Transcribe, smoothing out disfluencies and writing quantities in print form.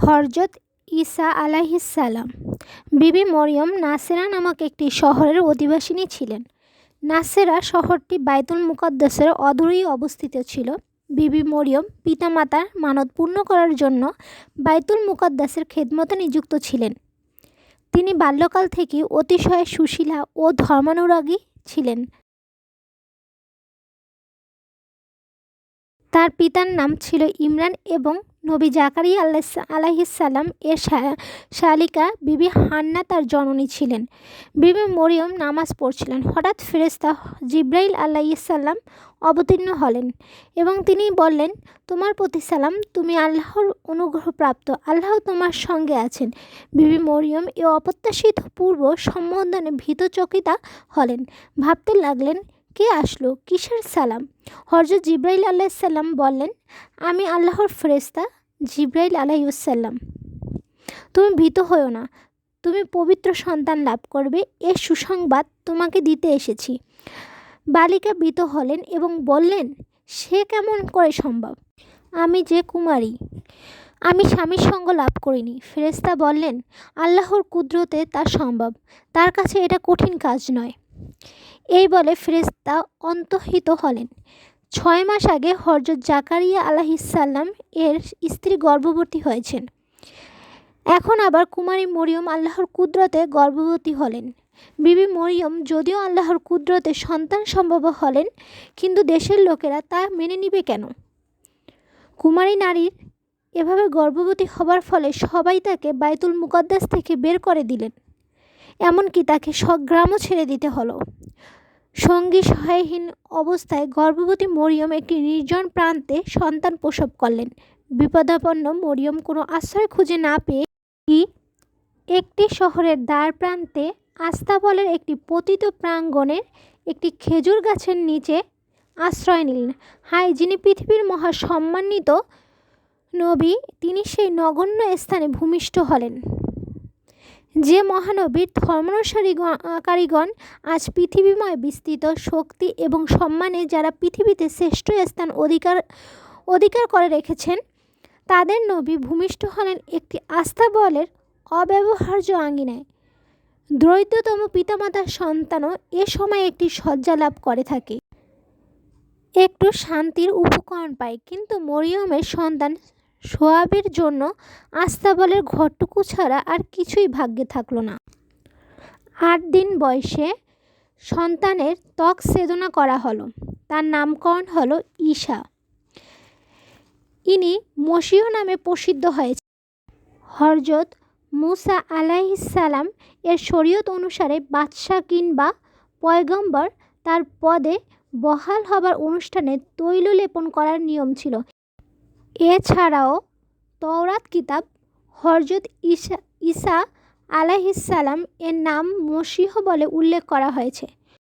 হযরত ঈসা আলাইহিসসালাম। বিবি মরিয়ম নাসেরা নামক একটি শহরের অধিবাসিনী ছিলেন। নাসেরা শহরটি বাইতুল মুকাদ্দাসের অদূরেই অবস্থিত ছিল। বিবি মরিয়ম পিতামাতার মানত পূর্ণ করার জন্য বাইতুল মুকাদ্দাসের খেদমতে নিযুক্ত ছিলেন। তিনি বাল্যকাল থেকেই অতিশয় সুশীলা ও ধর্মানুরাগী ছিলেন। তার পিতার নাম ছিল ইমরান এবং নবী জাকারিয়া আলাইহিসসালাম এর শালিকা বিবি হান্না তার জননী ছিলেন। বিবি মরিয়ম নামাজ পড়ছিলেন। হঠাৎ ফেরেশতা জিবরাইল আলাইহিসসালাম অবতীর্ণ হলেন এবং তিনি বললেন, তোমার প্রতি সালাম, তুমি আল্লাহর অনুগ্রহপ্রাপ্ত, আল্লাহ তোমার সঙ্গে আছেন। বিবি মরিয়ম এ অপ্রত্যাশিত পূর্ব সম্বোধনে ভীতচকিতা হলেন। ভাবতে লাগলেন, কে আসলো, কিসের সালাম? হযরত জিবরাইল আলাইহিসসালাম বললেন, আমি আল্লাহর ফেরেশতা জিবরাইল আলাইহিসসালাম। তুমি ভীত হয়ো না, তুমি পবিত্র সন্তান লাভ করবে, এ সুসংবাদ তোমাকে দিতে এসেছি। বালিকা ভীত হলেন এবং বললেন, সে কেমন করে সম্ভব? আমি যে কুমারী, আমি স্বামীর সঙ্গ লাভ করিনি। ফেরেশতা বললেন, আল্লাহর কুদরতে তা সম্ভব, তার কাছে এটা কঠিন কাজ নয়। এই বলে ফেরেশতা অন্তর্হিত হলেন। 6 মাস আগে হযরত জাকারিয়া আলাইহিসসালাম এর স্ত্রী গর্ভবতী হয়েছেন। এখন আবার কুমারী মরিয়ম আল্লাহর কুদরতে গর্ভবতী হলেন। বিবি মরিয়ম যদিও আল্লাহর কুদরতে সন্তান সম্ভব হলেন, কিন্তু দেশের লোকেরা তা মেনে নিবে কেন? কুমারী নারীর এভাবে গর্ভবতী হবার ফলে সবাই তাকে বাইতুল মুকাদ্দাস থেকে বের করে দিলেন। এমনকি তাকে স্বগ্রামও ছেড়ে দিতে হলো। সঙ্গী সহায়হীন অবস্থায় গর্ভবতী মরিয়ম একটি নির্জন প্রান্তে সন্তান প্রসব করলেন। বিপদাপন্ন মরিয়ম কোনো আশ্রয় খুঁজে না পেয়ে একটি শহরের দ্বার প্রান্তে আস্তাবলের একটি পতিত প্রাঙ্গণের একটি খেজুর গাছের নিচে আশ্রয় নিলেন। হায়, যিনি পৃথিবীর মহা সম্মানিত নবী, তিনি সেই নগণ্য স্থানে ভূমিষ্ঠ হলেন। যে মহানবীর ধর্মানুসারীগণ আজ পৃথিবীময় বিস্তৃত শক্তি এবং সম্মানে যারা পৃথিবীতে শ্রেষ্ঠ স্থান অধিকার করে রেখেছেন, তাদের নবী ভূমিষ্ঠ হলেন একটি আস্তাবলের অব্যবহার্য আঙিনায়। দরিদ্রতম পিতামাতার সন্তানও এ সময় একটি শয্যা লাভ করে থাকে, একটু শান্তির উপকরণ পায়। কিন্তু মরিয়মের সন্তান সোয়াবের জন্য আস্তাবলের ঘরটুকু ছাড়া আর কিছুই ভাগ্যে থাকল না। 8 দিন বয়সে সন্তানের ত্বক ছেদনা করা হলো। তার নামকরণ হলো ঈসা। ইনি মসীহ নামে প্রসিদ্ধ হয়েছে। হযরত মুসা আলাইহিসসালাম এর শরীয়ত অনুসারে বাদশাহ কিংবা পয়গম্বর তার পদে বহাল হবার অনুষ্ঠানে তৈল লেপন করার নিয়ম ছিল। এছাড়াও তাওরাত কিতাব হযরত ঈসা আলাইহিসসালাম এর নাম মসীহ বলে উল্লেখ করা হয়েছে।